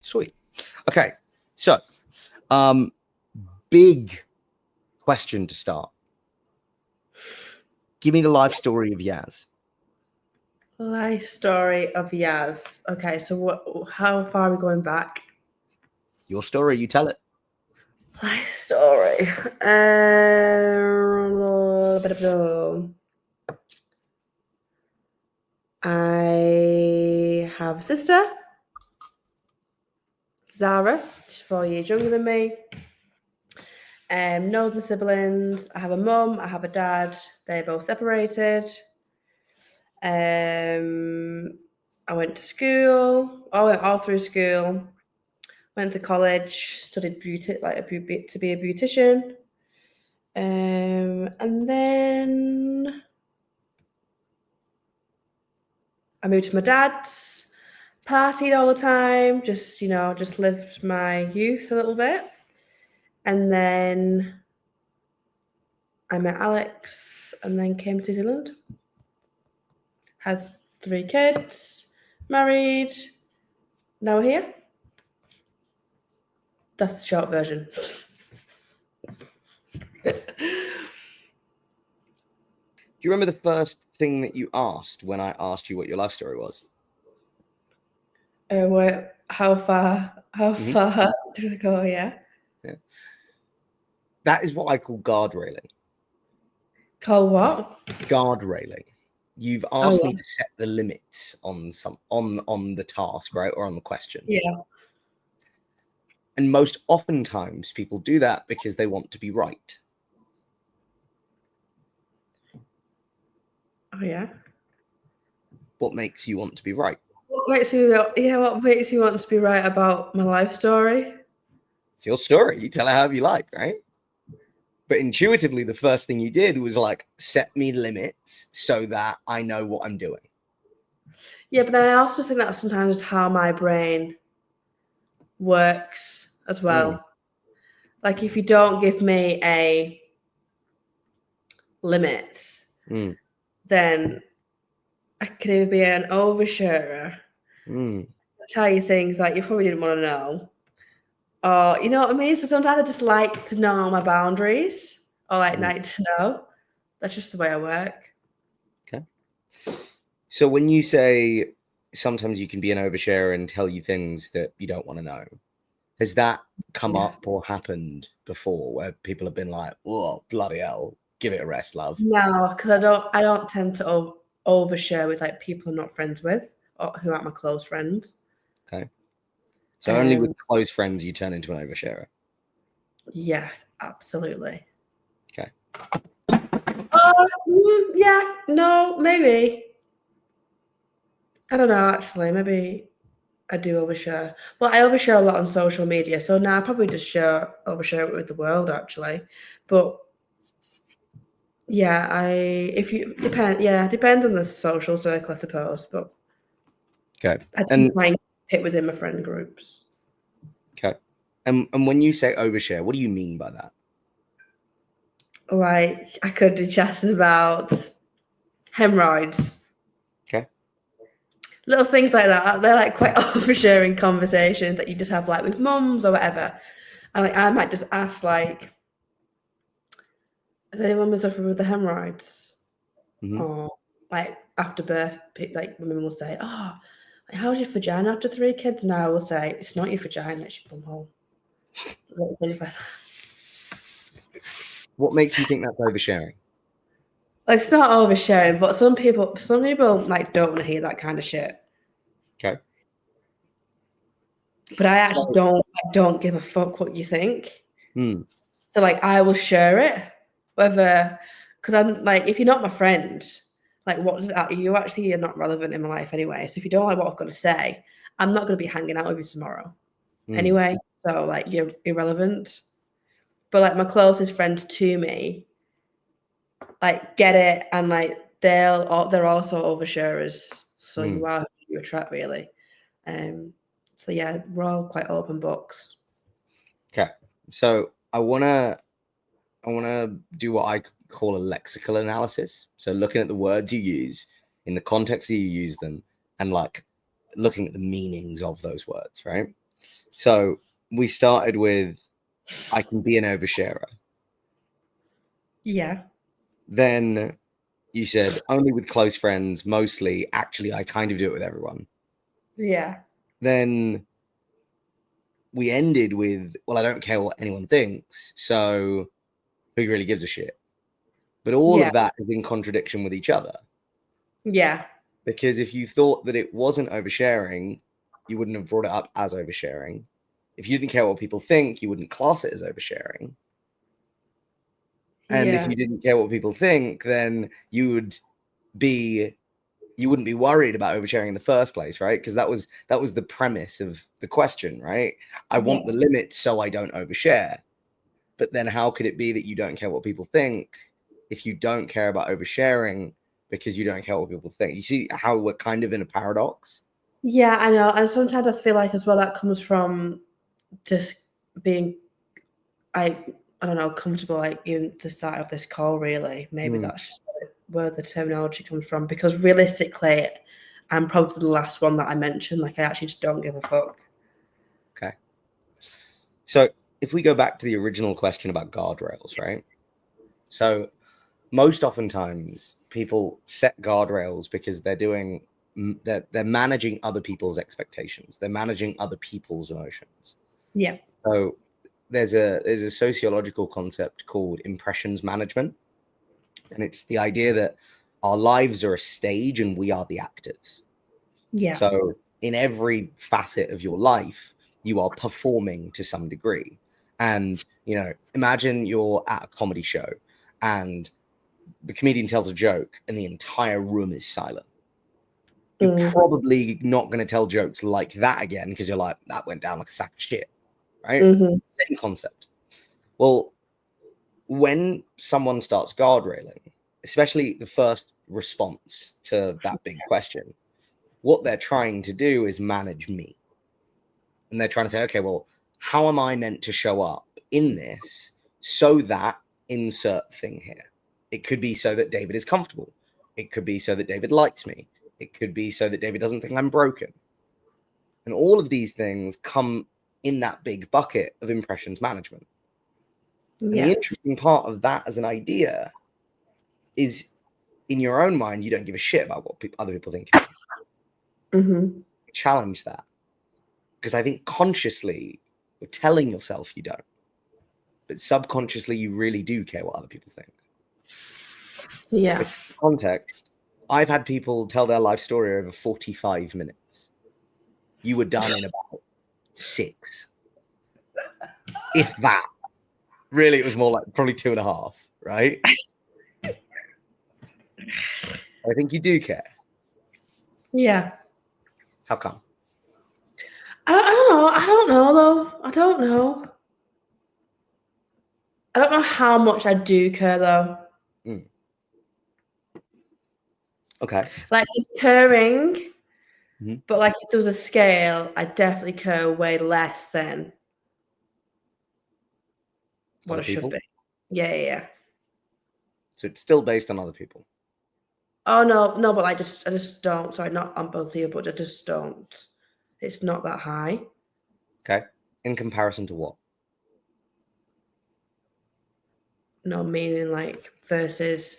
Sweet. Okay. So, big question to start. Give me the life story of Yas. Life story of Yas. Okay, so how far are we going back? Your story, you tell it. Life story. I have a sister, Zara. She's 4 years younger than me. No other siblings. I have a mum. I have a dad. They're both separated. I went to school. I went all through school. Went to college. Studied beauty, to be a beautician. And then I moved to my dad's. Partied all the time. Just lived my youth a little bit. And then I met Alex and then came to New Zealand. Had 3 kids, married, now we're here. That's the short version. Do you remember the first thing that you asked when I asked you what your life story was? How far did I go? Yeah. That is what I call guard railing. Call what? Guard railing. You've asked me to set the limits on the task, right, or on the question. Yeah. And most oftentimes people do that because they want to be right. Oh yeah. What makes you want to be right? What makes you want to be right about my life story? It's your story. You tell it however you like, right? But intuitively, the first thing you did was like set me limits so that I know what I'm doing. Yeah, but then I also think that sometimes is how my brain works as well. Like if you don't give me a limit, then I could either be an oversharer, tell you things that you probably didn't want to know, or you know what I mean. So sometimes I just like to know my boundaries, or like to know. That's just the way I work. Okay. So when you say sometimes you can be an oversharer and tell you things that you don't want to know, has that come up or happened before where people have been like, "Oh, bloody hell, give it a rest, love"? No, because I don't tend to overshare with like people I'm not friends with or who aren't my close friends. Okay. So only with close friends you turn into an oversharer. Yes, absolutely. Okay. Yeah, no, maybe. I don't know, actually. Maybe I do overshare. Well, I overshare a lot on social media, so now I probably just overshare it with the world, actually. But yeah, depends on the social circle, I suppose. But okay, I tend to hit within my friend groups. Okay, and when you say overshare, what do you mean by that? Like I could be chatting about hemorrhoids. Okay. Little things like that. They're like quite oversharing conversations that you just have like with mums or whatever. And like I might just ask like, has anyone been suffering with the hemorrhoids? Or like after birth, like women will say, "Oh, how's your vagina after 3 kids?" Now I will say, "It's not your vagina, it's your bumhole." Things like that. What makes you think that's oversharing? It's not oversharing, but some people like don't want to hear that kind of shit. Okay. But I actually don't give a fuck what you think. So like I will share it, whether because I'm like if you're not my friend, like what does that? You're not relevant in my life anyway. So if you don't like what I've got to say, I'm not going to be hanging out with you tomorrow anyway. So like you're irrelevant. But like my closest friends to me, like get it, and like they're also oversharers. So you are who you attract, really. So yeah, we're all quite open books. Okay, so I wanna do what I call a lexical analysis. So looking at the words you use in the context that you use them, and like looking at the meanings of those words, right? So we started with, I can be an oversharer. Yeah. Then you said only with close friends, mostly. Actually, I kind of do it with everyone. Yeah. Then we ended with, well, I don't care what anyone thinks, so who really gives a shit? But all Yeah. of that is in contradiction with each other. Yeah. Because if you thought that it wasn't oversharing, you wouldn't have brought it up as oversharing. If you didn't care what people think, you wouldn't class it as oversharing. And if Yeah. you didn't care what people think, then you wouldn't be worried about oversharing in the first place, right? Because that was the premise of the question, right? I want the limit so I don't overshare. But then how could it be that you don't care what people think if you don't care about oversharing because you don't care what people think? You see how we're kind of in a paradox? Yeah, I know. And sometimes I feel like as well that comes from just being, I don't know, comfortable like in the start of this call, really. Maybe that's just where the terminology comes from. Because realistically, I'm probably the last one that I mentioned. Like, I actually just don't give a fuck. Okay. So if we go back to the original question about guardrails, right? So most oftentimes people set guardrails because they're managing other people's expectations. They're managing other people's emotions. Yeah. So there's a sociological concept called impressions management, and it's the idea that our lives are a stage and we are the actors. Yeah. So in every facet of your life, you are performing to some degree. And, imagine you're at a comedy show and the comedian tells a joke and the entire room is silent. You're probably not going to tell jokes like that again because you're like, that went down like a sack of shit, right? Same concept. Well, when someone starts guardrailing, especially the first response to that big question, what they're trying to do is manage me. And they're trying to say, okay, well, how am I meant to show up in this so that insert thing here? It could be so that David is comfortable. It could be so that David likes me. It could be so that David doesn't think I'm broken. And all of these things come in that big bucket of impressions management. And the interesting part of that as an idea is in your own mind, you don't give a shit about what other people think. Challenge that. Because I think consciously you're telling yourself you don't. But subconsciously, you really do care what other people think. Yeah. For context, I've had people tell their life story over 45 minutes. You were done in about 6. If that. Really, it was more like probably 2.5, right? I think you do care. Yeah. How come? I don't know. I don't know, though. I don't know. I don't know how much I do care, though. Okay. Like, it's caring, but like if there was a scale, I definitely care way less than what Other it should people? be. Yeah. So it's still based on other people. Oh no, but I just don't. Sorry, not on both of you, but I just don't. It's not that high. Okay. In comparison to what? No, meaning like versus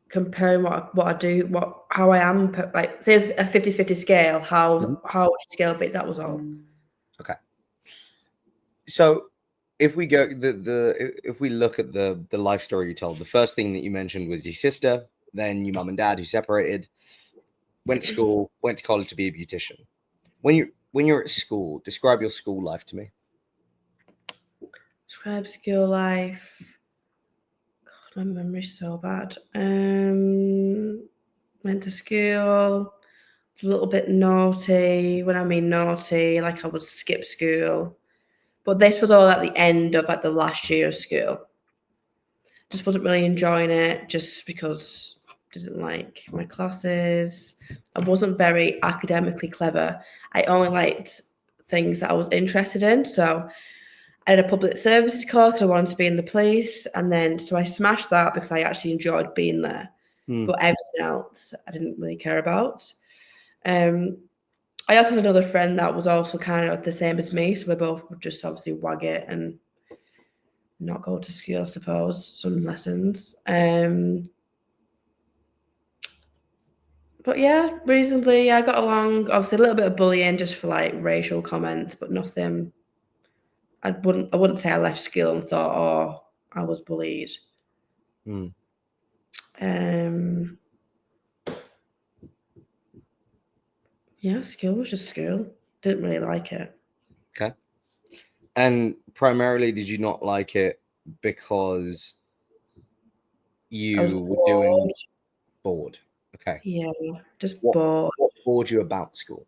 comparing what I do, how I am, like say a 50-50 scale, how would you scale bit, that was all. Okay. So if we go if we look at the life story you told, the first thing that you mentioned was your sister, then your mum and dad who separated, went to school, went to college to be a beautician. When you're at school, describe your school life to me. Describe school life. God, my memory's so bad. Went to school, a little bit naughty. When I mean naughty, like I would skip school. But this was all at the end of like the last year of school. Just wasn't really enjoying it just because I didn't like my classes. I wasn't very academically clever. I only liked things that I was interested in. So I did a public services course because I wanted to be in the police. And then so I smashed that because I actually enjoyed being there. But everything else I didn't really care about. I also had another friend that was also kind of the same as me, so we both would just obviously wag it and not go to school, I suppose, some lessons. But yeah, reasonably, I got along. Obviously, a little bit of bullying just for like racial comments, but nothing. I wouldn't say I left school and thought, oh, I was bullied. Mm. Yeah, school was just school. Didn't really like it. Okay. And primarily, did you not like it because I was you were bored. bored? Okay. Yeah, just What bored. bored you about school?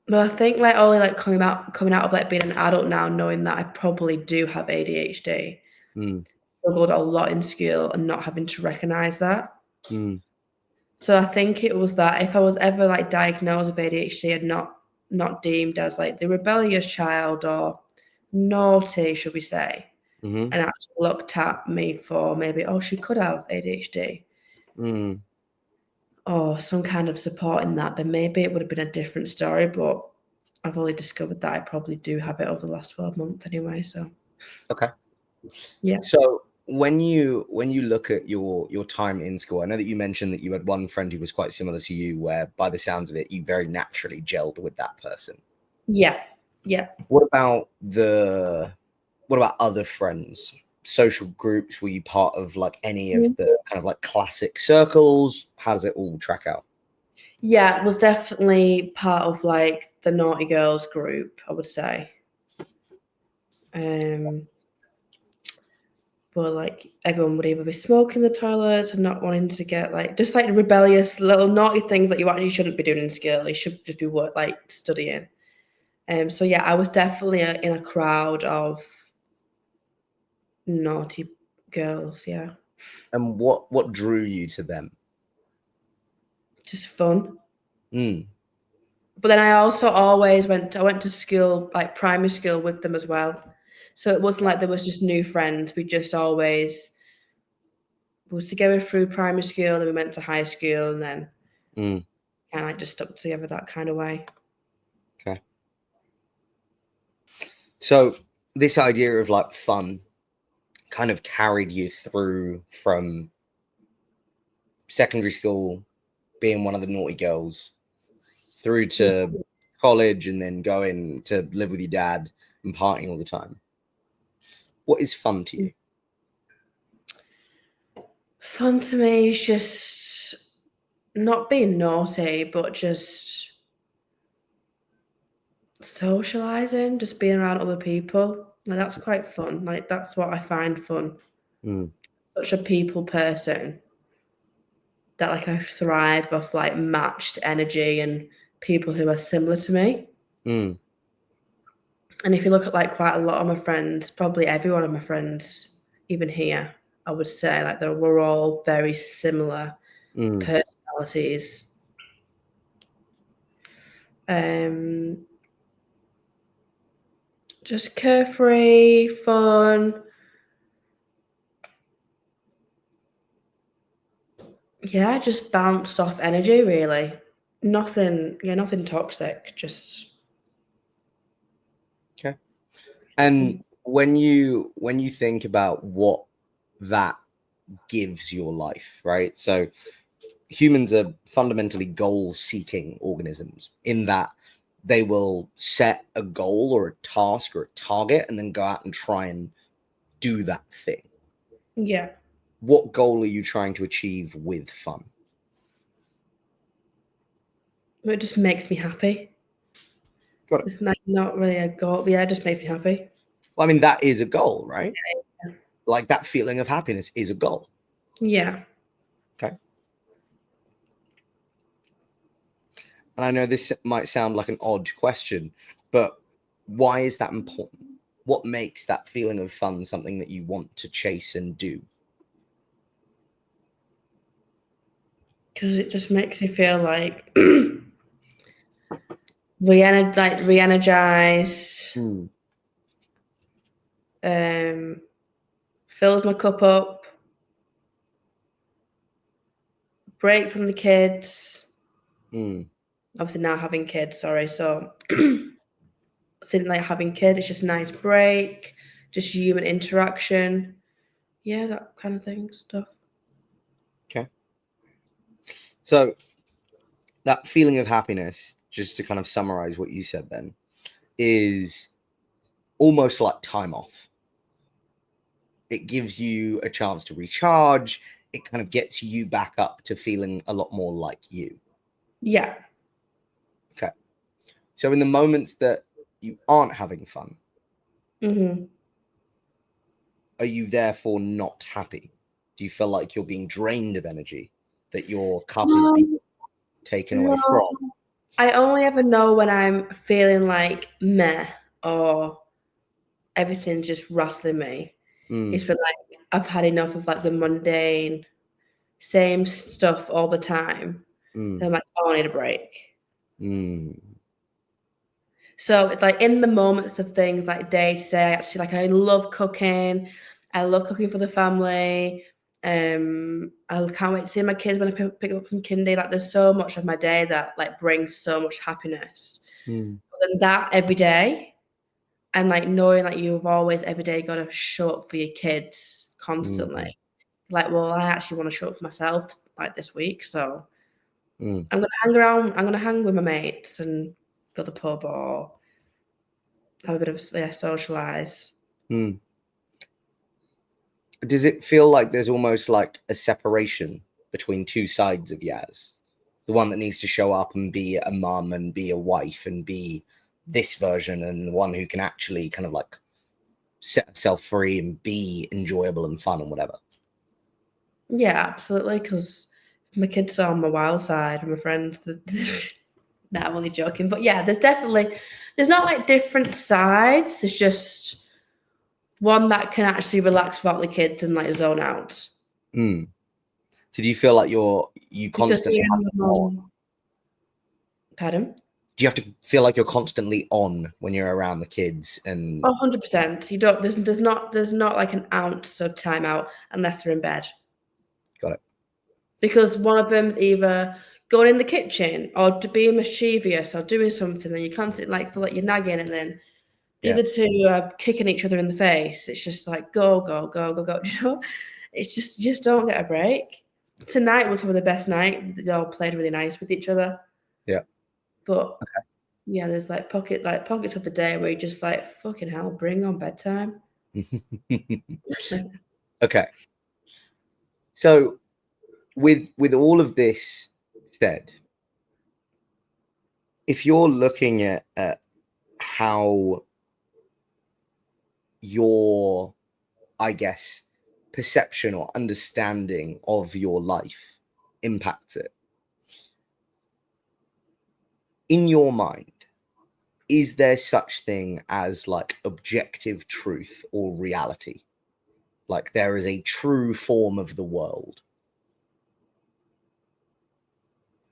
But I think like only like coming out of like being an adult now, knowing that I probably do have ADHD. Mm. Struggled a lot in school and not having to recognize that. Mm. So I think it was that if I was ever like diagnosed with ADHD and not deemed as like the rebellious child or naughty, should we say, Mm-hmm. and actually looked at me for maybe, oh, she could have ADHD Mm. or some kind of support in that, then maybe it would have been a different story. But I've only discovered that I probably do have it over the last 12 months anyway. So Okay. yeah. So when you look at your time in school, I know that you mentioned that you had one friend who was quite similar to you, where by the sounds of it, you very naturally gelled with that person. Yeah. Yeah. What about other friends? Social groups? Were you part of like any of the kind of like classic circles? How does it all track out? Yeah, it was definitely part of like the naughty girls group, I would say. But like everyone would either be smoking in the toilets and not wanting to get like just like rebellious little naughty things that you actually shouldn't be doing in school. You should just be like studying. So yeah, I was definitely in a crowd of naughty girls. Yeah, And what drew you to them? just fun. Mm. But then I also always I went to school, like primary school with them as well. So it wasn't like there was just new friends. We just always was together through primary school, then we went to high school, and then Mm. kind of like just stuck together that kind of way. Okay. So this idea of like fun kind of carried you through from secondary school, being one of the naughty girls, through to college, and then going to live with your dad and partying all the time. What is fun to you? Fun to me is just not being naughty, but just socializing, just being around other people. Like that's quite fun. Like that's what I find fun. Mm. Such a people person that like I thrive off like matched energy and people who are similar to me. Mm. And if you look at like quite a lot of my friends, probably every one of my friends, even here, I would say like we're all very similar Mm. personalities. Just carefree, fun. Yeah, just bounced off energy really. Nothing toxic, just Okay. And when you think about what that gives your life, right? So humans are fundamentally goal-seeking organisms in that they will set a goal or a task or a target and then go out and try and do that thing. yeah. What goal are you trying to achieve with fun? It just makes me happy. Got it. It's not really a goal. Yeah, it just makes me happy. Well, I mean, that is a goal, right? Yeah. Like that feeling of happiness is a goal. Yeah. Okay. And I know this might sound like an odd question, but why is that important? What makes that feeling of fun something that you want to chase and do? Because it just makes me feel like re-energized. Mm. Fills my cup up. break from the kids. Mm. Obviously now having kids, sorry. So since like having kids, it's just a nice break, just human interaction. Yeah, that kind of thing, stuff. Okay. So that feeling of happiness, just to kind of summarize what you said then, is almost like time off. It gives you a chance to recharge. It kind of gets you back up to feeling a lot more like you. Yeah. Okay. So in the moments that you aren't having fun, Mm-hmm. are you therefore not happy? Do you feel like you're being drained of energy, that your cup is being taken away No. from? I only ever know when I'm feeling like meh or everything's just rustling me. It's been like I've had enough of like the mundane, same stuff all the time. And I'm like, oh, I need a break. So it's like in the moments of things like day to day, actually, like I love cooking. I love cooking for the family. I can't wait to see my kids when I pick them up from kindy. Like there's so much of my day that like brings so much happiness. But then that every day, and like knowing like you've always every day got to show up for your kids constantly. Like, well, I actually want to show up for myself like this week, so I'm gonna hang around. I'm gonna hang with my mates and go to the pub or have a bit of socialize. Does it feel like there's almost like a separation between two sides of Yas? The one that needs to show up and be a mum and be a wife and be this version, and the one who can actually kind of like set herself free and be enjoyable and fun and whatever. Yeah, absolutely. Because my kids are on my wild side and my friends. No, I'm only joking. But yeah, there's not like different sides. There's just one that can actually relax without the kids and like zone out. So do you feel like you constantly have to on? Pardon? Do you have to feel like you're constantly on when you're around the kids? And 100%. You don't. There's not like an ounce of time out unless they're in bed. Got it. Because one of them's either going in the kitchen or being mischievous or doing something, and you constantly like feel like you're nagging, and then the other two are kicking each other in the face. It's just like go, go, go, go, go. You know, it's just don't get a break. Tonight was probably the best night. They all played really nice with each other. Yeah. But yeah, there's like pockets of the day where you're just like, fucking hell, bring on bedtime. Okay. So with all of this said, if you're looking at how your, I guess, perception or understanding of your life impacts it, in your mind, is there such thing as like objective truth or reality? Like there is a true form of the world?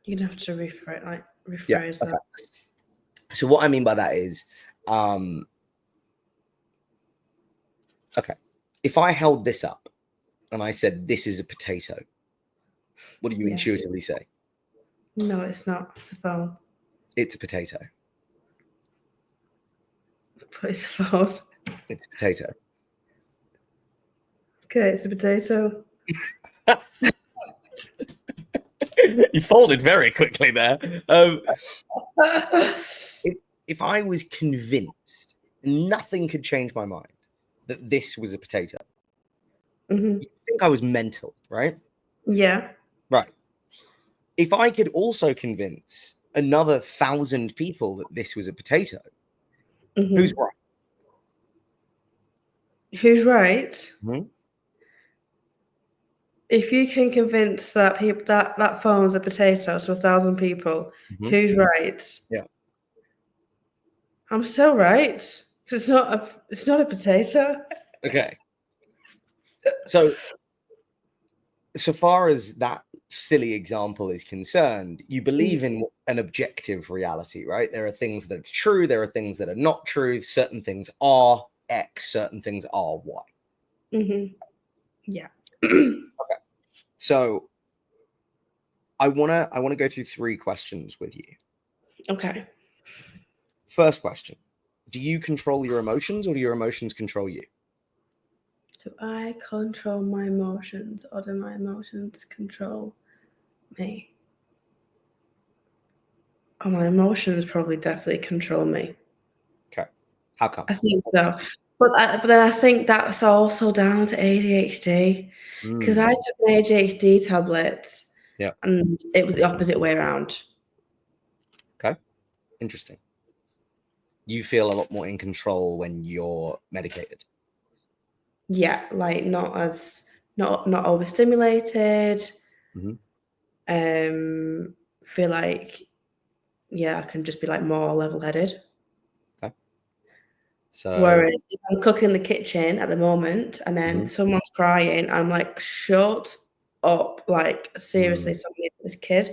You're gonna have to rephrase that. Okay. So what I mean by that is, okay, if I held this up and I said this is a potato, what do you intuitively say? No, it's not. It's a phone. It's a potato. But it's a phone. It's a potato. Okay, it's a potato. You folded very quickly there. If I was convinced, nothing could change my mind, that this was a potato, you think I was mental, right? Yeah. Right. If I could also convince another 1,000 people that this was a potato, who's right? Who's right? If you can convince that that phone's a potato to 1,000 people, who's right? Yeah. I'm still right. It's not a potato. Okay. So far as that silly example is concerned, you believe in an objective reality, right? There are things that are true, there are things that are not true. Certain things are X, certain things are Y. Yeah. Okay. So I wanna go through 3 questions with you. Okay. First question: do you control your emotions, or do your emotions control you? Do I control my emotions, or do my emotions control me? Oh, my emotions probably definitely control me. Okay. How come? I think so. But then I think that's also down to ADHD, because I took an ADHD tablet Yeah. and it was the opposite way around. Okay. Interesting. You feel a lot more in control when you're medicated. Yeah, like not overstimulated. Mhm. Feel like, yeah, I can just be like more level-headed. Okay. So Whereas if I'm cooking in the kitchen at the moment and then someone's crying, I'm like, shut up. Like, seriously, somebody get this kid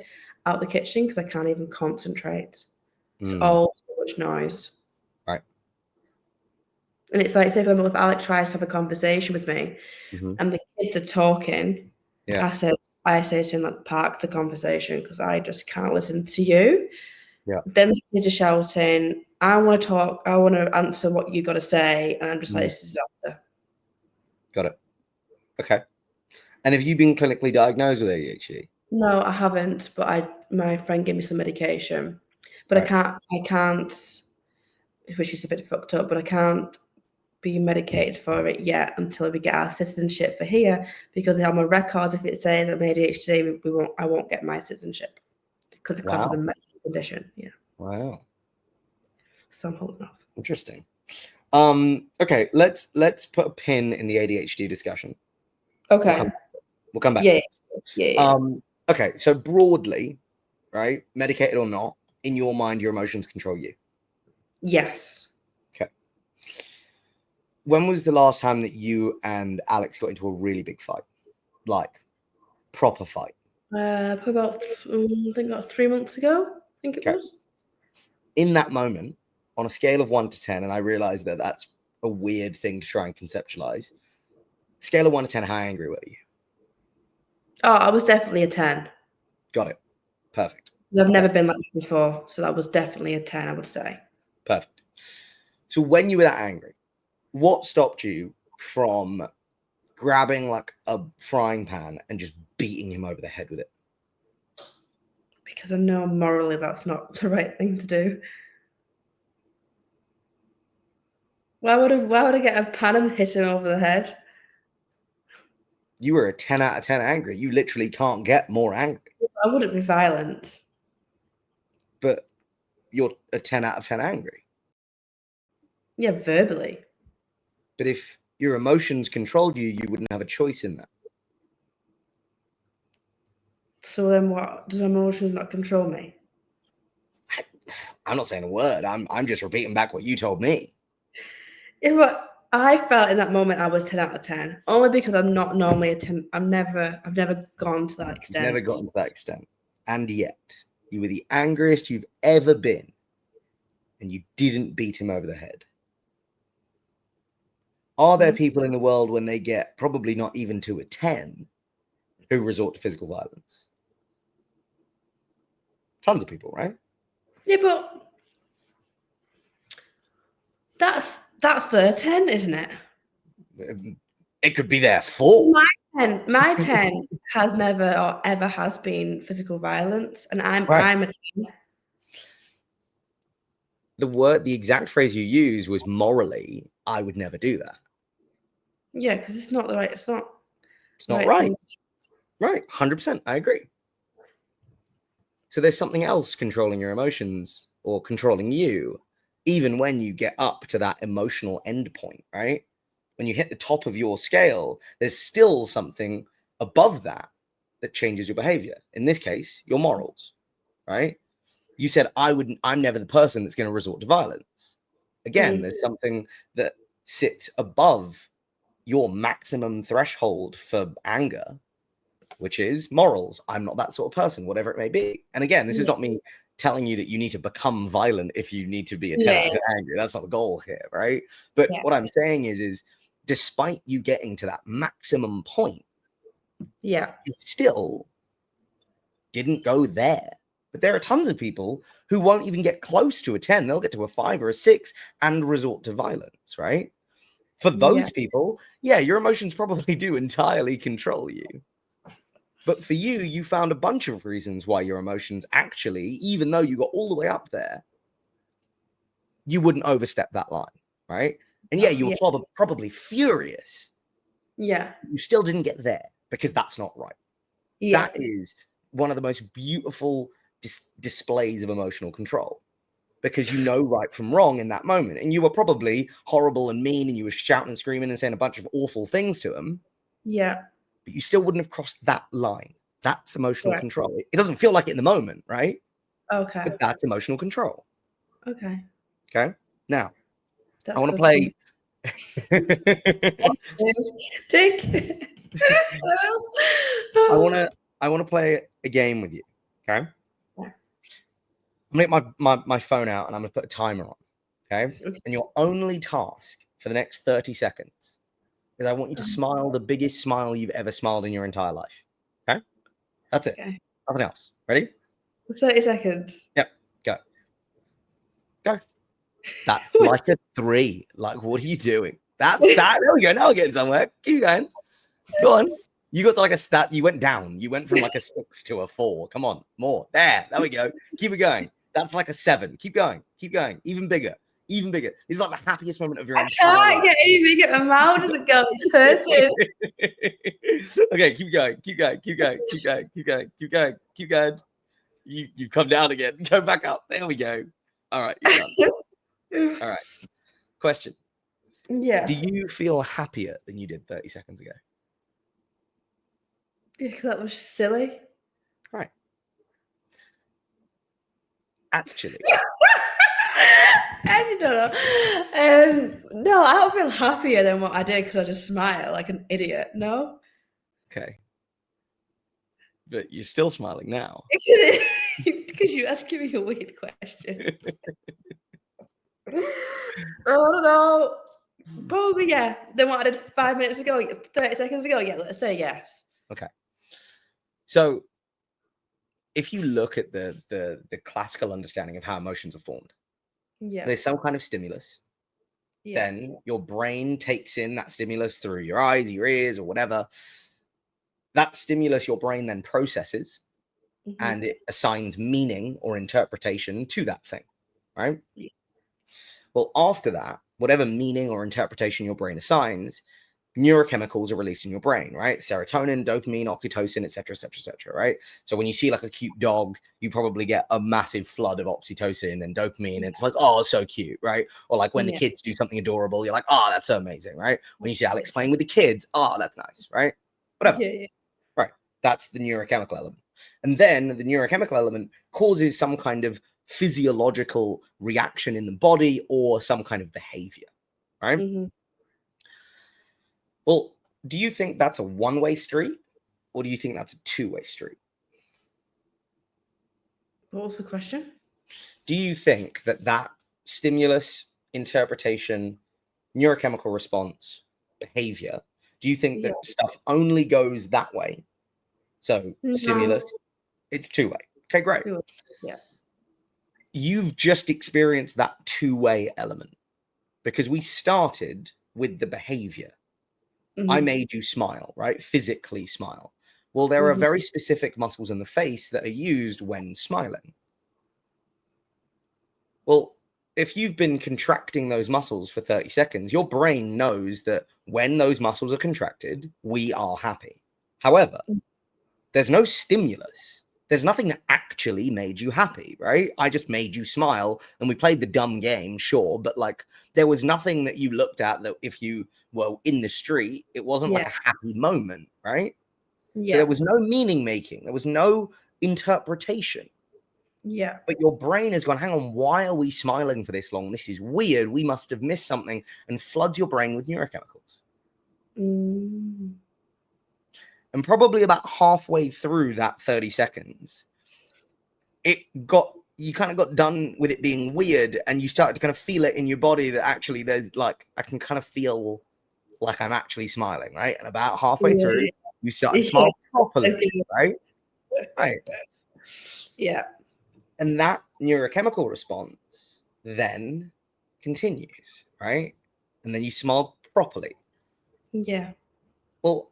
out the kitchen because I can't even concentrate. It's all so much noise. right. And it's like, say, for example, if Alex tries to have a conversation with me Mhm. and the kids are talking, Yeah. I say to him, like, park the conversation because I just can't listen to you. Yeah. Then the kids are shouting, I want to talk, I want to answer what you got to say. And I'm just like, this is after. Got it. Okay. And have you been clinically diagnosed with ADHD? No, I haven't, but my friend gave me some medication. But Right. I can't, which is a bit fucked up, but I can't be medicated for it yet until we get our citizenship for here, because on my records, if it says I'm ADHD, I won't get my citizenship because of the Wow. medical condition. Yeah. Wow. So I'm holding off. Interesting. Okay, let's put a pin in the ADHD discussion. Okay. We'll come back. Yeah. Yeah. Okay, so broadly, right, medicated or not, in your mind, your emotions control you. Yes. Okay. When was the last time that you and Alex got into a really big fight? Like, proper fight? Probably about, I think about 3 months ago, I think it Okay. was. In that moment, on a scale of 1 to 10, and I realize that that's a weird thing to try and conceptualize, scale of 1 to 10, how angry were you? Oh, I was definitely a 10. Got it. Perfect. I've never Okay. been like that before, so that was definitely a 10, I would say. Perfect. So when you were that angry, what stopped you from grabbing like a frying pan and just beating him over the head with it? Because I know morally that's not the right thing to do. Why would I get a pan and hit him over the head? You were a 10 out of 10 angry. You literally can't get more angry, I wouldn't be violent. but you're a 10 out of 10 angry. Yeah, verbally. But if your emotions controlled you, you wouldn't have a choice in that. So then what? Does emotions not control me? I'm not saying a word. I'm just repeating back what you told me. Yeah, but I felt in that moment I was 10 out of 10. Only because I'm not normally a 10. I've never gone to that extent. Never gotten to that extent. And yet, you were the angriest you've ever been, and you didn't beat him over the head. Are there people in the world when they get probably not even to a 10 who resort to physical violence? Tons of people, right? Yeah, but that's the 10, isn't it? It could be their fault. My 10 has never or ever has been physical violence, and Right. I'm a 10. The exact phrase you used was morally, I would never do that. Yeah, because it's not It's the not right right. thing. Right. 100%. I agree. So there's something else controlling your emotions or controlling you, even when you get up to that emotional endpoint, right? When you hit the top of your scale, there's still something above that that changes your behavior. In this case, your morals, right? You said, I'm never the person that's going to resort to violence. Again, there's something that sits above your maximum threshold for anger, which is morals. I'm not that sort of person, whatever it may be. And again, this is not me telling you that you need to become violent if you need to be a 10 out of 10 angry. That's not the goal here, right? But what I'm saying is despite you getting to that maximum point, Yeah. you still didn't go there. But there are tons of people who won't even get close to a 10. They'll get to a 5 or a 6 and resort to violence, right? For those people, yeah, your emotions probably do entirely control you. But for you, you found a bunch of reasons why your emotions actually, even though you got all the way up there, you wouldn't overstep that line, right? And yeah, you were probably furious. Yeah. You still didn't get there because that's not right. Yeah. That is one of the most beautiful displays of emotional control, because you know right from wrong in that moment. And you were probably horrible and mean, and you were shouting and screaming and saying a bunch of awful things to him. Yeah. But you still wouldn't have crossed that line. That's emotional control. It doesn't feel like it in the moment, right? Okay. But that's emotional control. Okay. Okay. Now, That's I want to play. Dick. I want to play a game with you. Okay. Yeah. I'm gonna get my phone out and I'm gonna put a timer on. Okay. And your only task for the next 30 seconds is I want you to smile the biggest smile you've ever smiled in your entire life. Okay. That's it. Okay. Nothing else. Ready? 30 seconds. Yep. Go. That's like a 3. Like, what are you doing? That's that. There we go. Now we're getting somewhere. Keep going. Go on. You got to like a stat. You went down. You went from like a 6 to a 4. Come on. More. There we go. Keep it going. That's like a 7. Keep going. Even bigger. This is like the happiest moment of your entire life. I can't get any bigger. My mouth doesn't go. It's hurting. Okay, keep going. You come down again. Go back up. There we go. All right, you're done. All right. Question. Yeah. Do you feel happier than you did 30 seconds ago? Yeah, because that was silly. Right. Actually. I don't know. No, I don't feel happier than what I did because I just smile like an idiot. No. Okay. But you're still smiling now. Because you're asking me a weird question. I don't know. Probably, yeah. Then what I did 5 minutes ago, 30 seconds ago, yeah, let's say yes. Okay. So if you look at the classical understanding of how emotions are formed, there's some kind of stimulus. Then your brain takes in that stimulus through your eyes, your ears, or whatever. That stimulus your brain then processes, and it assigns meaning or interpretation to that thing, right? Yeah. Well, after that, whatever meaning or interpretation your brain assigns, neurochemicals are released in your brain, right? Serotonin, dopamine, oxytocin, etc., right? So when you see like a cute dog, you probably get a massive flood of oxytocin and dopamine. And it's like, oh, it's so cute, right? Or like when the kids do something adorable, you're like, oh, that's so amazing, right? When you see Alex playing with the kids, oh, that's nice, right? Whatever. Yeah. Right. That's the neurochemical element. And then the neurochemical element causes some kind of physiological reaction in the body or some kind of behavior, right? Well, do you think that's a one-way street, or do you think that's a two-way street? What was the question? Do you think that stimulus, interpretation, neurochemical response, behavior, do you think that stuff only goes that way? So stimulus, it's two-way. Okay, great. Yeah. You've just experienced that two-way element because we started with the behavior. I made you smile, right? Physically smile. Well, there are very specific muscles in the face that are used when smiling. Well, if you've been contracting those muscles for 30 seconds, your brain knows that when those muscles are contracted, we are happy. However, there's no stimulus. There's nothing that actually made you happy, right? I just made you smile and we played the dumb game, sure. But like there was nothing that you looked at that if you were in the street, it wasn't like a happy moment, right? Yeah. So there was no meaning making. There was no interpretation. Yeah. But your brain has gone, hang on, why are we smiling for this long? This is weird. We must have missed something, and floods your brain with neurochemicals. And probably about halfway through that 30 seconds, you kind of got done with it being weird and you started to kind of feel it in your body that actually there's like, I can kind of feel like I'm actually smiling, right? And about halfway through, you started to smile properly, right? Right. Yeah. And that neurochemical response then continues, right? And then you smile properly. Yeah. Well,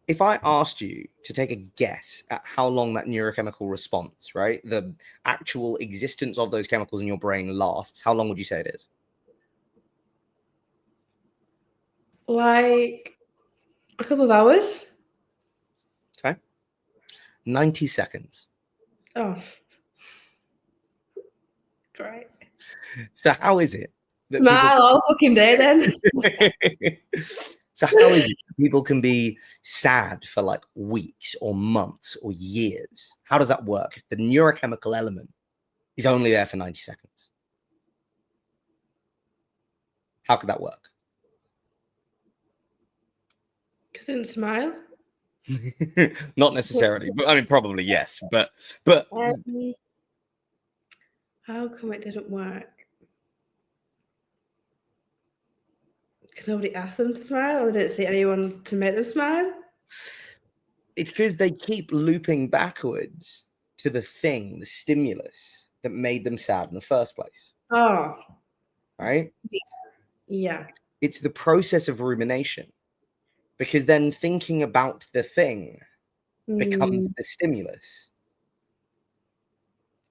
if I asked you to take a guess at how long that neurochemical response, right, the actual existence of those chemicals in your brain lasts, how long would you say it is? Like a couple of hours. Okay. 90 seconds. Oh, great. So how is it that people Smile all fucking day then. So how is it people can be sad for like weeks or months or years? How does that work if the neurochemical element is only there for 90 seconds? How could that work? Couldn't smile. Not necessarily, but I mean probably yes, but How come it didn't work? Because nobody asked them to smile, or they didn't see anyone to make them smile. it's because they keep looping backwards to the thing, the stimulus that made them sad in the first place, Oh, right? yeah. It's the process of rumination, because then thinking about the thing becomes the stimulus.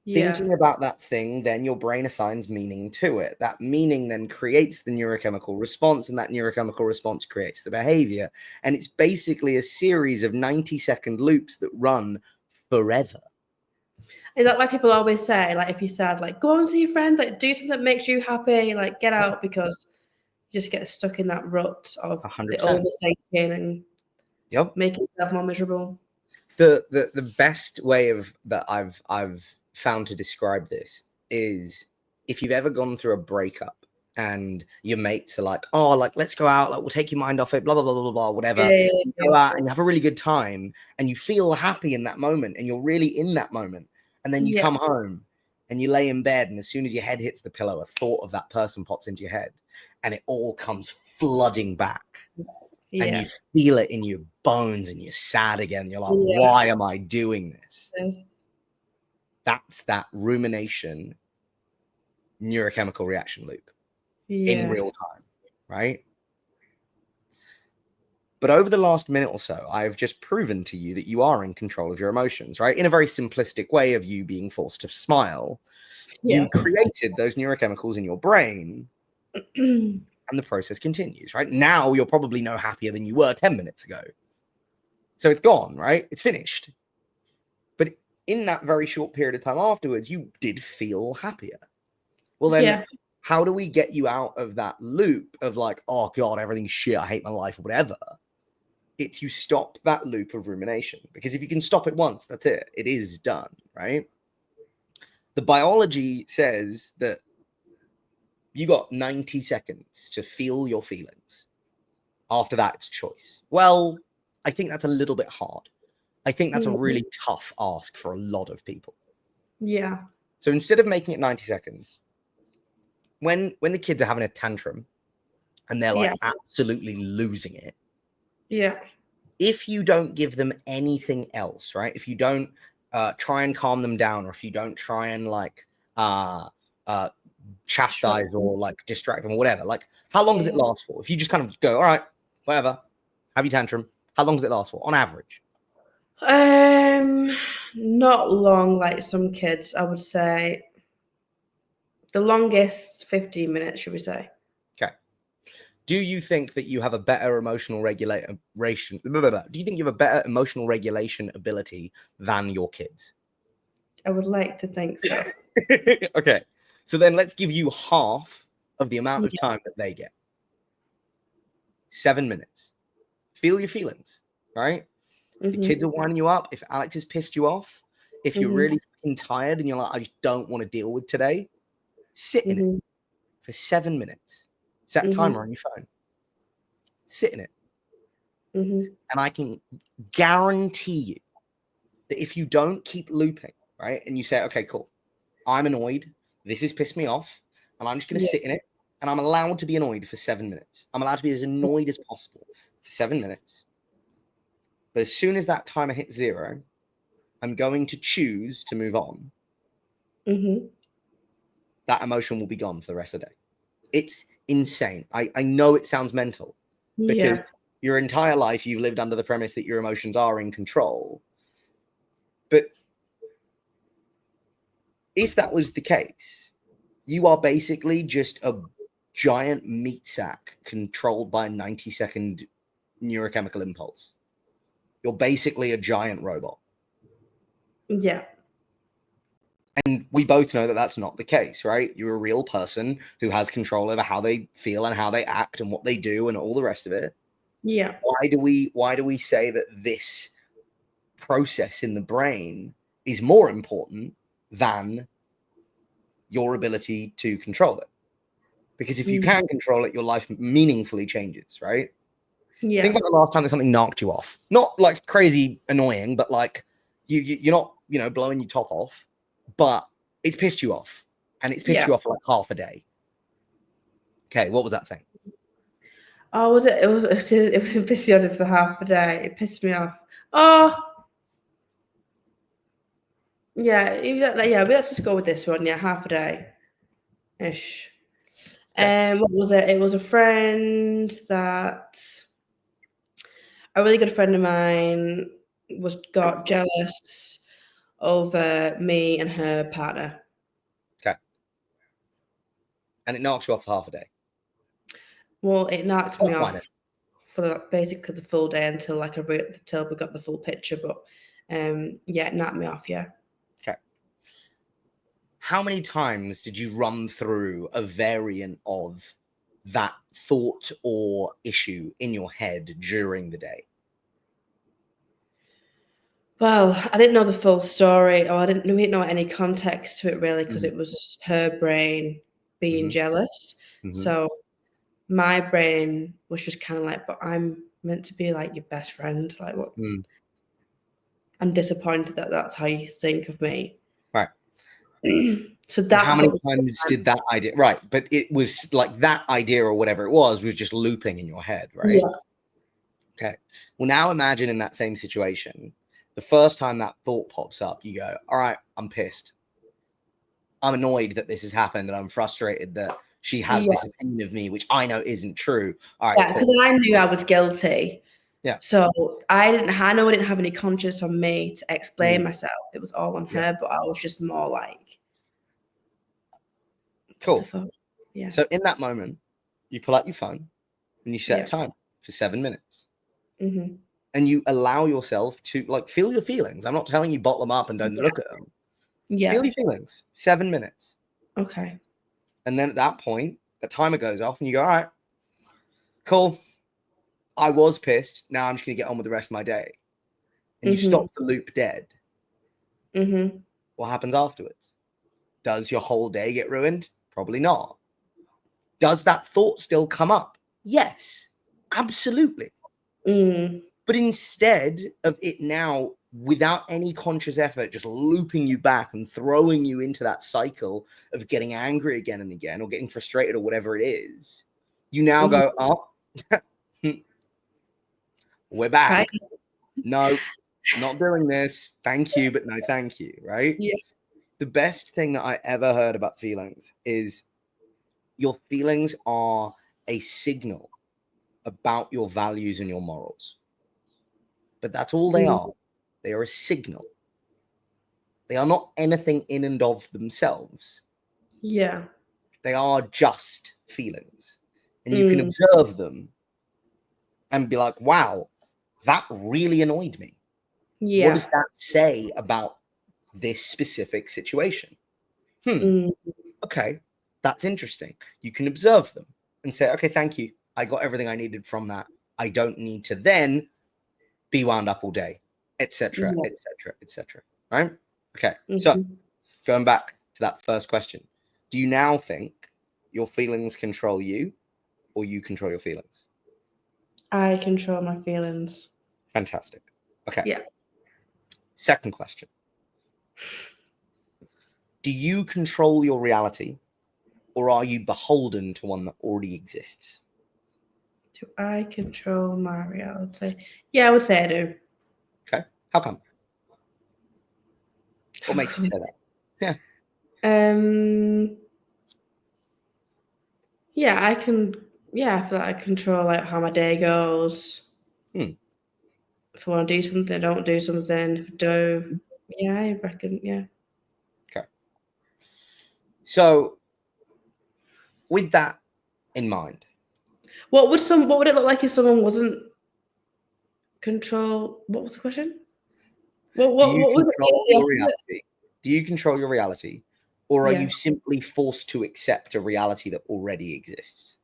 Yeah. Thinking about that thing, then your brain assigns meaning to it. That meaning then creates the neurochemical response, and that neurochemical response creates the behavior. And it's basically a series of 90-second loops that run forever. Is that why people always say, like, if you're sad, like, go and see your friends, like, do something that makes you happy, like, get out, because you just get stuck in that rut of 100%. the overthinking and making yourself more miserable. The best way of that I've found to describe this is if you've ever gone through a breakup and your mates are like, oh, like, let's go out, like, we'll take your mind off it, blah, blah, blah, blah, blah, whatever. You go out and you have a really good time and you feel happy in that moment and you're really in that moment. And then you come home and you lay in bed, and as soon as your head hits the pillow, a thought of that person pops into your head and it all comes flooding back. And you feel it in your bones and you're sad again. You're like, why am I doing this? That's that rumination neurochemical reaction loop in real time, right? But over the last minute or so, I've just proven to you that you are in control of your emotions, right? In a very simplistic way of you being forced to smile. You created those neurochemicals in your brain and the process continues, right? Now you're probably no happier than you were 10 minutes ago. So it's gone, right? It's finished. But in that very short period of time afterwards, you did feel happier. Well, then how do we get you out of that loop of like, oh God, everything's shit, I hate my life, or whatever? It's you stop that loop of rumination. Because if you can stop it once, that's it. It is done, right? The biology says that you got 90 seconds to feel your feelings. After that, it's choice. Well, I think that's a little bit hard. I think that's a really tough ask for a lot of people. Yeah. So instead of making it 90 seconds, when the kids are having a tantrum and they're like absolutely losing it, if you don't give them anything else, right? If you don't try and calm them down, or if you don't try and like chastise or like distract them or whatever, like how long does it last for? If you just kind of go, all right, whatever, have your tantrum, how long does it last for on average? Not long, like some kids, I would say. The longest 15 minutes, should we say? Okay. Do you think that you have a better emotional regulation? Do you think you have a better emotional regulation ability than your kids? I would like to think so. Okay. So then let's give you half of the amount of time that they get. 7 minutes. Feel your feelings, right? The kids are winding you up. If Alex has pissed you off, if you're really fucking tired and you're like, I just don't want to deal with today, sit in it for 7 minutes. Set a timer on your phone. Sit in it. And I can guarantee you that if you don't keep looping, right, and you say, okay, cool, I'm annoyed, this has pissed me off, and I'm just going to sit in it, and I'm allowed to be annoyed for 7 minutes. I'm allowed to be as annoyed as possible for 7 minutes. But as soon as that timer hits 0, I'm going to choose to move on, that emotion will be gone for the rest of the day. It's insane. I know it sounds mental because your entire life you've lived under the premise that your emotions are in control. But if that was the case, you are basically just a giant meat sack controlled by a 90-second neurochemical impulse. You're basically a giant robot. Yeah. And we both know that that's not the case, right? You're a real person who has control over how they feel and how they act and what they do and all the rest of it. Yeah. Why do we say that this process in the brain is more important than your ability to control it? Because if you can control it, your life meaningfully changes, right? Yeah. Think about the last time that something knocked you off. Not like crazy annoying, but like you're not, blowing your top off, but it's pissed you off. And it's pissed you off for like half a day. Okay, what was that thing? Oh, was it? It was pissed me off for half a day. It pissed me off. Oh, yeah. Let's just go with this one. Yeah, half a day, ish. Okay. What was it? It was a friend that a really good friend of mine got jealous over me and her partner. Okay. And it knocks you off for half a day. Well, it knocked me off for basically the full day until until we got the full picture. But it knocked me off. Yeah. Okay. How many times did you run through a variant of that thought or issue in your head during the day? Well, I didn't know the full story, or we didn't know any context to it really, because it was just her brain being jealous. So my brain was just kind of like, but I'm meant to be like your best friend. Like, what? I'm disappointed that that's how you think of me. Right. So that's how many times did that idea? Right, but it was like that idea or whatever it was just looping in your head, right? Yeah. Okay. Well, now imagine in that same situation, the first time that thought pops up, you go, all right, I'm pissed. I'm annoyed that this has happened and I'm frustrated that she has this opinion of me, which I know isn't true. All right, because I knew I was guilty. Yeah. So I didn't have any conscience on me to explain myself. It was all on her, but I was just more like, cool. Yeah. So in that moment, you pull out your phone and you set a time for 7 minutes. And you allow yourself to feel your feelings. I'm not telling you bottle them up and don't look at them. Yeah. Feel your feelings. 7 minutes. Okay. And then at that point, the timer goes off and you go, all right, cool. I was pissed. Now I'm just going to get on with the rest of my day. And you stop the loop dead. What happens afterwards? Does your whole day get ruined? Probably not. Does that thought still come up? Yes, absolutely. But instead of it now, without any conscious effort, just looping you back and throwing you into that cycle of getting angry again and again, or getting frustrated or whatever it is, you now go, oh, we're back. Hi. No, not doing this. Thank you, but no thank you, right? Yeah. The best thing that I ever heard about feelings is your feelings are a signal about your values and your morals. But that's all they are. They are a signal. They are not anything in and of themselves. Yeah. They are just feelings. And you can observe them and be like, wow, that really annoyed me. Yeah. What does that say about this specific situation? Okay, that's interesting. You can observe them and say, okay, thank you. I got everything I needed from that. I don't need to then be wound up all day, etc., etc., etc. Right? Okay. So going back to that first question, do you now think your feelings control you, or you control your feelings? I control my feelings. Fantastic. Okay. Yeah. Second question. Do you control your reality, or are you beholden to one that already exists? Do I control my reality? Yeah, I would say I do. Okay. How come? What makes you say that? Yeah. Yeah, I can. Yeah, I feel like I control like how my day goes. If I want to do something, I don't do something. If I do, yeah, I reckon. Yeah. Okay. So, with that in mind, What would it look like if someone wasn't control? What was the question? do you What was control the your opposite? reality? Do you control your reality, or are Yeah. you simply forced to accept a reality that already exists?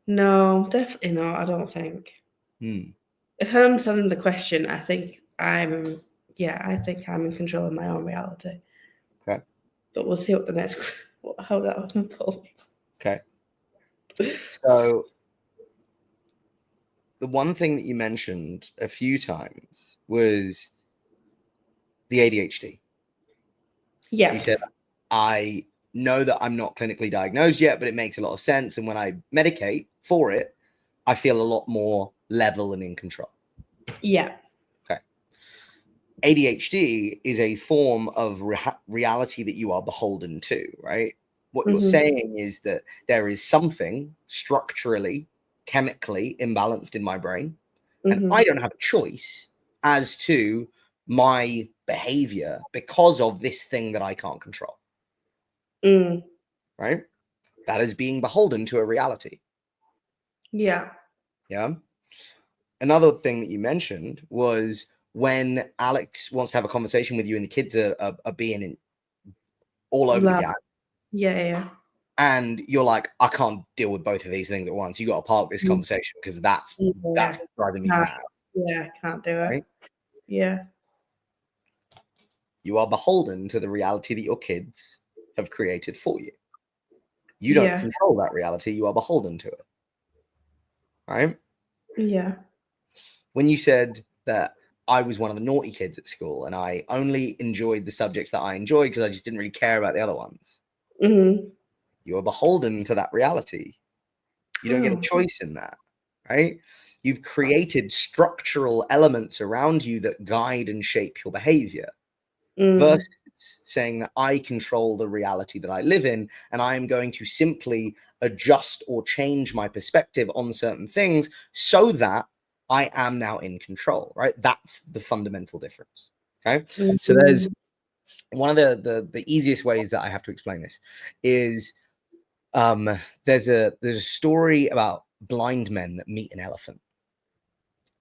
No, definitely not. I don't think. Hmm. If I'm understanding the question, I think I'm. Yeah, I think I'm in control of my own reality. Okay. But we'll see what the next how that unfolds. Okay. So, the one thing that you mentioned a few times was the ADHD. Yeah. You said, I know that I'm not clinically diagnosed yet, but it makes a lot of sense. And when I medicate for it, I feel a lot more level and in control. Yeah. Okay. ADHD is a form of reality that you are beholden to, right? What you're saying is that there is something structurally, chemically imbalanced in my brain, and I don't have a choice as to my behavior because of this thing that I can't control, right? That is being beholden to a reality. Yeah. Yeah. Another thing that you mentioned was when Alex wants to have a conversation with you and the kids are being in, all over the Love. gap, Yeah. and you're like, I can't deal with both of these things at once. You got to park this Mm. conversation because that's Yeah. driving me Can't, mad. yeah, can't do it. Right? Yeah. You are beholden to the reality that your kids have created for you. You don't Yeah. control that reality. You are beholden to it. Right? Yeah. When you said that I was one of the naughty kids at school and I only enjoyed the subjects that I enjoyed because I just didn't really care about the other ones, you are beholden to that reality. You don't get a Oh. choice in that, right? You've created structural elements around you that guide and shape your behavior versus saying that I control the reality that I live in and I am going to simply adjust or change my perspective on certain things so that I am now in control, right? That's the fundamental difference. Okay. So there's one of the easiest ways that I have to explain this is there's a story about blind men that meet an elephant,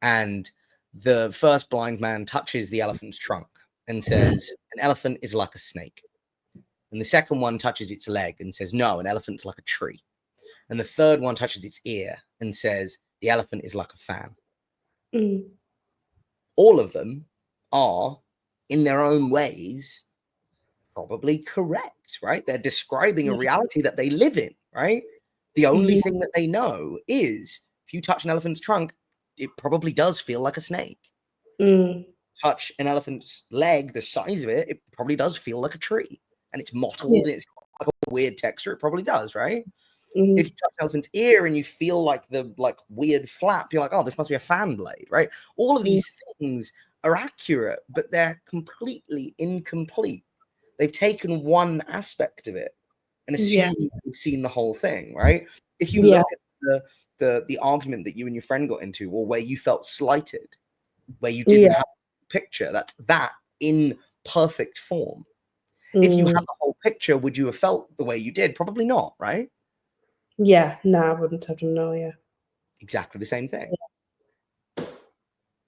and the first blind man touches the elephant's trunk and says, an elephant is like a snake. And the second one touches its leg and says, no, an elephant's like a tree. And the third one touches its ear and says, the elephant is like a fan. All of them are, in their own ways, probably correct, right? They're describing a reality that they live in, right? The only thing that they know is if you touch an elephant's trunk, it probably does feel like a snake. Touch an elephant's leg, the size of it, it probably does feel like a tree. And it's mottled, and it's got like a weird texture, it probably does, right? If you touch an elephant's ear and you feel like the weird flap, you're like, oh, this must be a fan blade, right? All of these things are accurate, but they're completely incomplete. They've taken one aspect of it and assumed you've seen the whole thing, right? If you look at the argument that you and your friend got into, or where you felt slighted, where you didn't have a picture, that's that in perfect form. If you have the whole picture, would you have felt the way you did? Probably not, right? Yeah. No, I wouldn't have to know. Yeah. Exactly the same thing.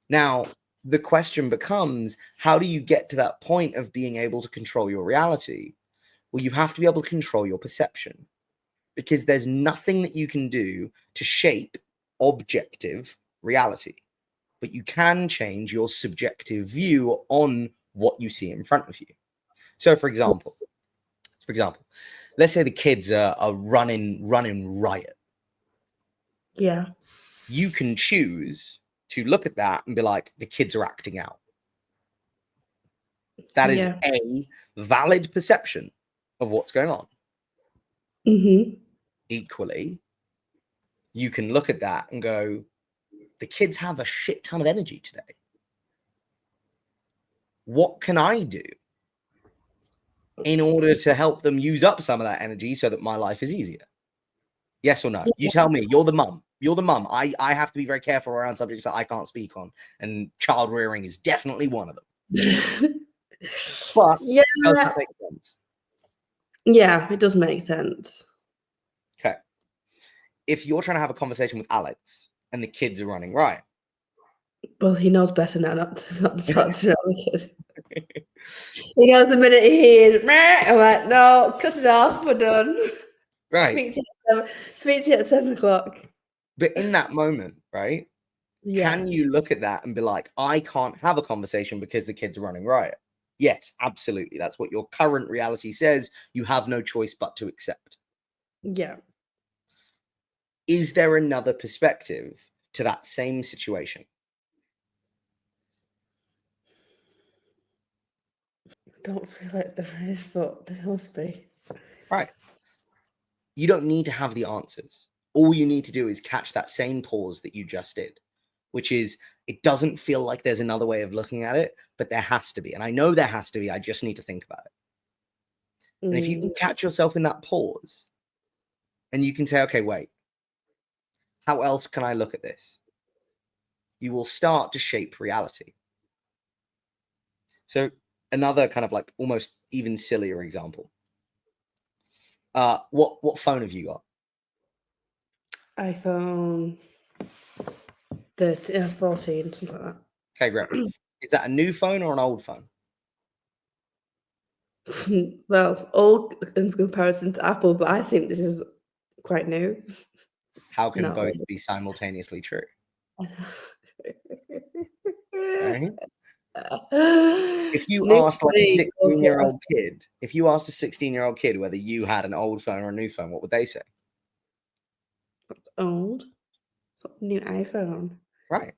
Now, the question becomes, how do you get to that point of being able to control your reality? Well, you have to be able to control your perception, because there's nothing that you can do to shape objective reality, but you can change your subjective view on what you see in front of you. So, for example, let's say the kids are running riot. Yeah. You can choose to look at that and be like, the kids are acting out. That is a valid perception of what's going on. Equally, you can look at that and go, the kids have a shit ton of energy today. What can I do in order to help them use up some of that energy so that my life is easier? Yes or no? You tell me. You're the mum. You're the mum. I have to be very careful around subjects that I can't speak on, and child rearing is definitely one of them. But yeah, does that make sense? yeah, it does make sense. Okay. If you're trying to have a conversation with Alex and the kids are running right, Well, he knows better now not to talk to him because he knows the minute he hears, meh, I'm like, no, cut it off, we're done. right? Speak to you at 7 o'clock. But in that moment, right? Yeah, Can you look at that and be like, I can't have a conversation because the kids are running riot? Yes, absolutely. That's what your current reality says. You have no choice but to accept. yeah. Is there another perspective to that same situation? I don't feel like there is, but there must be. Right. You don't need to have the answers. All you need to do is catch that same pause that you just did, which is it doesn't feel like there's another way of looking at it, but there has to be. And I know there has to be. I just need to think about it. And if you can catch yourself in that pause and you can say, okay, wait, how else can I look at this? You will start to shape reality. So another kind of like almost even sillier example. What phone have you got? iPhone 13, 14, something like that. Okay, great. Is that a new phone or an old phone? Well, old in comparison to Apple, but I think this is quite new. How can No. both be simultaneously true? Right? If you asked like a 16-year-old kid, if you asked a 16-year-old kid whether you had an old phone or a new phone, what would they say? That's old. It's a new iPhone. Right.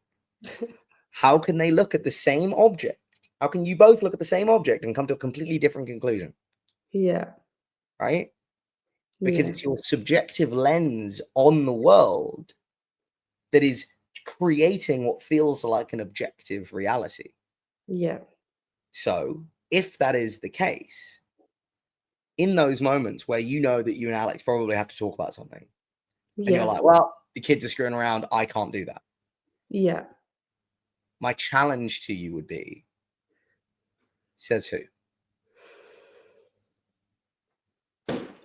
How can they look at the same object? How can you both look at the same object and come to a completely different conclusion? Yeah. Right? Because Yeah. it's your subjective lens on the world that is creating what feels like an objective reality. Yeah. So, if that is the case, in those moments where you know that you and Alex probably have to talk about something, and you're Yeah. like, well, the kids are screwing around, I can't do that. Yeah. My challenge to you would be, says who?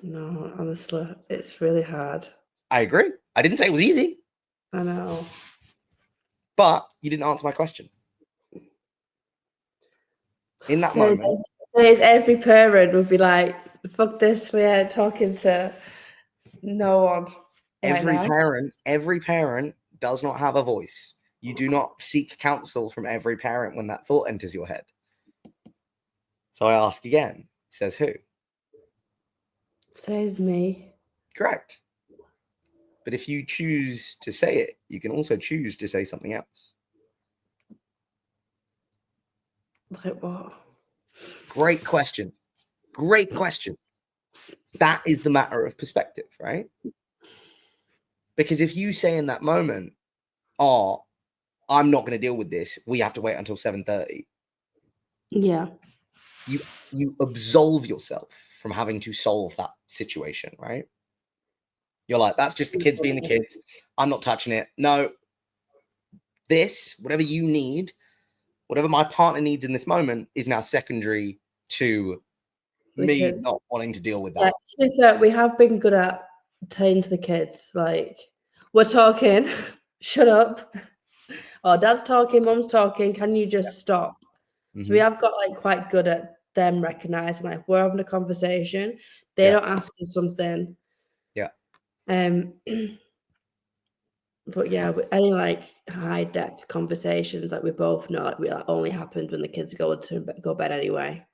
No, honestly, it's really hard. I agree. I didn't say it was easy, I know. but you didn't answer my question. In that moment, Every parent would be like, fuck this, we ain't talking to no one. every parent does not have a voice. You do not seek counsel from every parent when that thought enters your head. So I ask again, says who? Says me. Correct. But if you choose to say it, you can also choose to say something else. Like what? Great question. Great question. That is the matter of perspective, right? Because if you say in that moment, oh, I'm not going to deal with this, we have to wait until 7:30. Yeah. You absolve yourself from having to solve that situation, right? You're like, that's just the kids being the kids. I'm not touching it. No, this, whatever you need, whatever my partner needs in this moment is now secondary to me not wanting to deal with that. Yeah, we have been good at saying to the kids, like, we're talking, shut up. Or dad's talking, mum's talking, can you just stop? So we have got like quite good at them recognizing like we're having a conversation. They don't ask us something. Yeah. But yeah, any like high depth conversations like we both know like, that only happened when the kids go bed anyway.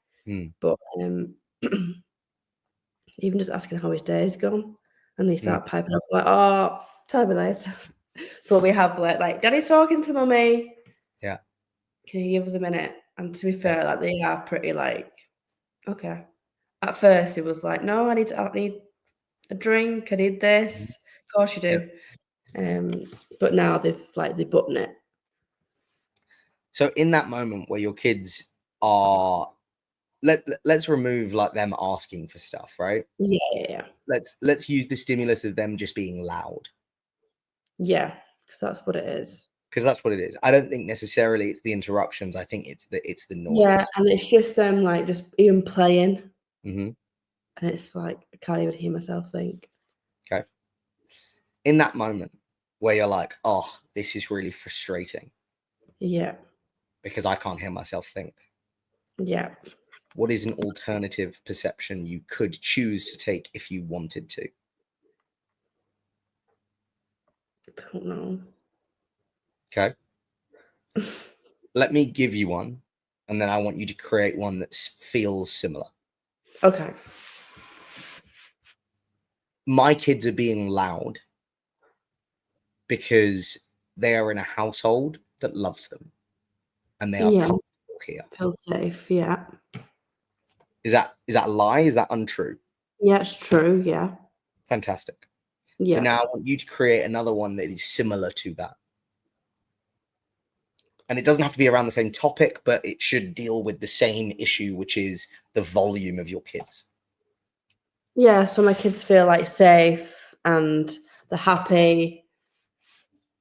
But even just asking how his day's gone, and they start piping up like, "Oh, tell me later." But we have like Daddy's talking to mummy. Yeah. Can you give us a minute? And to be fair, like they are pretty like, okay. At first, it was like, no, I need a drink. I need this. Of course you do. But now they button it. So in that moment where your kids are let's remove like them asking for stuff, right? Yeah. Let's use the stimulus of them just being loud, Yeah. Because that's what it is. because that's what it is. I don't think necessarily it's the interruptions. I think it's the Yeah, noise. and it's just them like just even playing, Hmm. and it's like I can't even hear myself think. Okay. In that moment where you're like, oh, this is really frustrating Yeah. because I can't hear myself think. Yeah. What is an alternative perception you could choose to take if you wanted to? Don't know. Okay. Let me give you one, and then I want you to create one that feels similar. Okay. My kids are being loud because they are in a household that loves them and they are Yeah. comfortable here. Feel safe. Yeah. Is that a lie? Is that untrue? Yeah, it's true. Yeah. Fantastic. So Yeah. now I want you to create another one that is similar to that. And it doesn't have to be around the same topic, but it should deal with the same issue, which is the volume of your kids. Yeah. So my kids feel like safe and they're happy.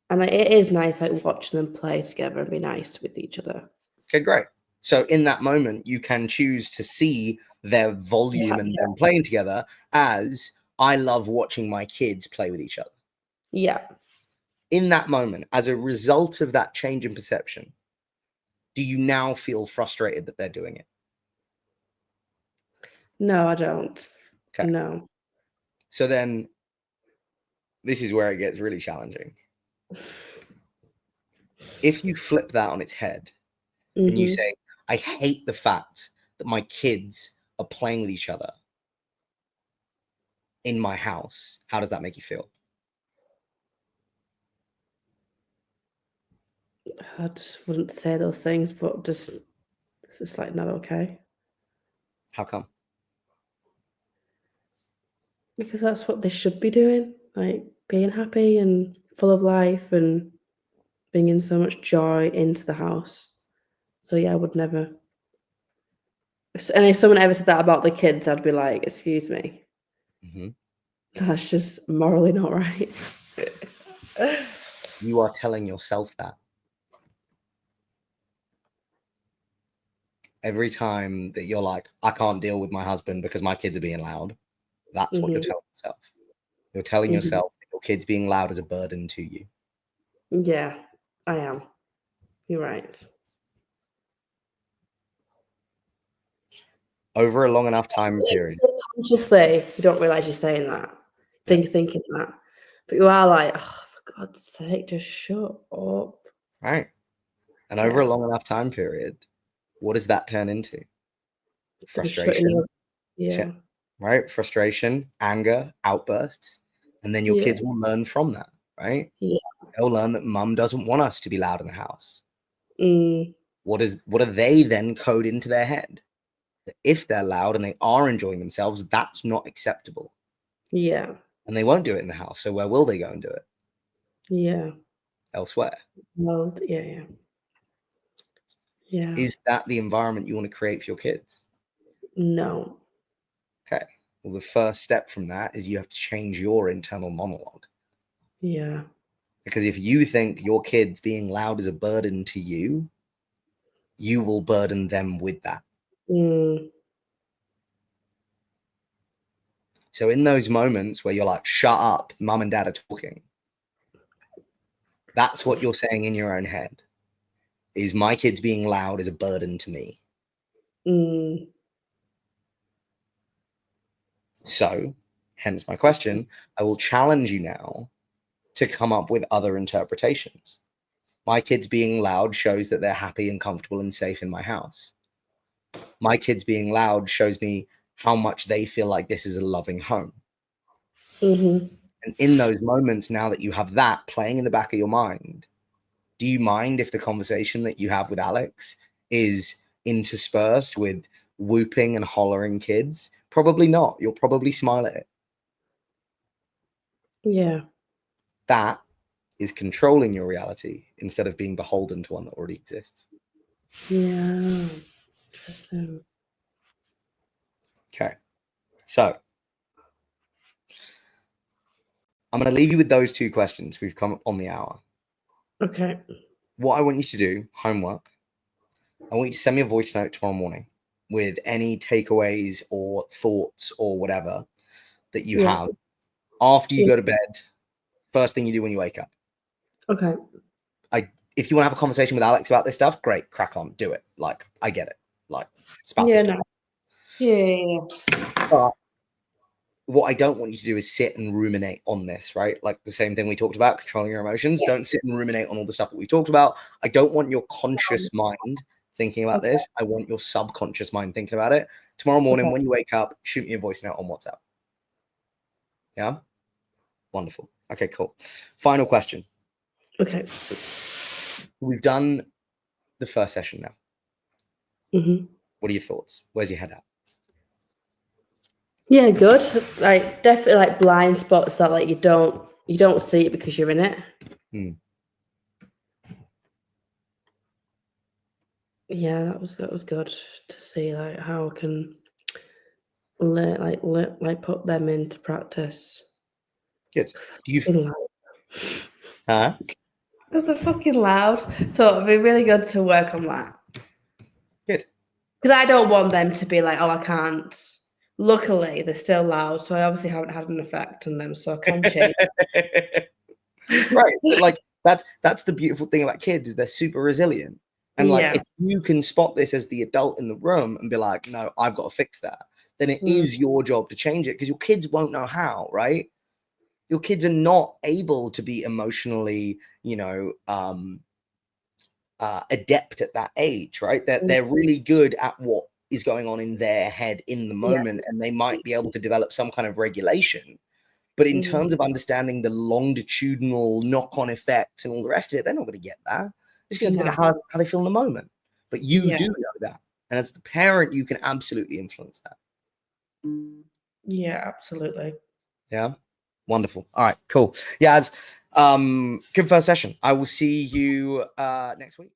And like, it is nice, like watching them play together and be nice with each other. Okay, great. So in that moment, you can choose to see their volume and them playing together as I love watching my kids play with each other. Yeah. In that moment, as a result of that change in perception, do you now feel frustrated that they're doing it? No, I don't. Okay. No. So then this is where it gets really challenging. If you flip that on its head and you Mhm. say, I hate the fact that my kids are playing with each other in my house, how does that make you feel? I just wouldn't say those things, but just it's just like not okay. How come? Because that's what they should be doing, like being happy and full of life and bringing so much joy into the house. So yeah, I would never. And if someone ever said that about the kids, I'd be like, "Excuse me, Hmm. that's just morally not right." You are telling yourself that. Every time that you're like, I can't deal with my husband because my kids are being loud, that's what you're Mhm. telling yourself. You're telling Mhm. yourself that your kids being loud is a burden to you. Yeah, I am. You're right. Over a long enough time period. Subconsciously, you don't realize you're saying that, Yeah. thinking that, but you are like, "Oh, for God's sake, just shut up." Right. And over a Yeah, long enough time period, what does that turn into? them shutting Frustration, up. Yeah, right? Frustration, anger, outbursts. And then your yeah, kids will learn from that, right? yeah. They'll learn that mum doesn't want us to be loud in the house. Mm, What do they then code into their head? That if they're loud and they are enjoying themselves, that's not acceptable. yeah, And they won't do it in the house. So where will they go and do it? yeah. Elsewhere. Well, yeah, yeah, yeah. Is that the environment you want to create for your kids? No. Okay. Well, the first step from that is you have to change your internal monologue. Yeah, Because if you think your kids being loud is a burden to you, you will burden them with that. mm, So in those moments where you're like, shut up, mum and dad are talking, that's what you're saying in your own head. Is my kids being loud is a burden to me. mm, So, hence my question, I will challenge you now to come up with other interpretations. My kids being loud shows that they're happy and comfortable and safe in my house. My kids being loud shows me how much they feel like this is a loving home. mhm. And in those moments, now that you have that playing in the back of your mind, do you mind if the conversation that you have with Alex is interspersed with whooping and hollering kids? Probably not. You'll probably smile at it. Yeah, That is controlling your reality instead of being beholden to one that already exists. yeah. Interesting. Okay. So I'm going to leave you with those two questions. We've come on the hour. Okay. What I want you to do, homework, I want you to send me a voice note tomorrow morning with any takeaways or thoughts or whatever that you have after you go to bed, first thing you do when you wake up. Okay. If you want to have a conversation with Alex about this stuff, great, crack on, do it. Like, I get it. Like, spouses talk. Yeah. But what I don't want you to do is sit and ruminate on this, right? Like the same thing we talked about, controlling your emotions. Don't sit and ruminate on all the stuff that we talked about. I don't want your conscious mind thinking about this. I want your subconscious mind thinking about it. Tomorrow morning, when you wake up, shoot me a voice note on WhatsApp. Yeah? Wonderful. Okay, cool. Final question. Okay. We've done the first session now. Mm-hmm. What are your thoughts? Where's your head at? Yeah, good. Like definitely like blind spots that like you don't see it because you're in it. Yeah, that was good to see like how I can put them into practice. Good. Do you Huh? Because they're fucking loud. So it'd be really good to work on that. Good. Because I don't want them to be like, oh, I can't. Luckily, they're still loud, so I obviously haven't had an effect on them, so I can change. Right. But like that's the beautiful thing about kids is they're super resilient. And like if you can spot this as the adult in the room and be like, no, I've got to fix that, then it is your job to change it because your kids won't know how, right? Your kids are not able to be emotionally, adept at that age, right? They're really good at what is going on in their head in the moment, and they might be able to develop some kind of regulation. But in terms of understanding the longitudinal knock-on effects and all the rest of it, they're not going to get that. They're just going to figure out how they feel in the moment. But you do know that. And as the parent, you can absolutely influence that. Yeah, absolutely. Yeah. Wonderful. All right, cool. Yas, good first session. I will see you next week.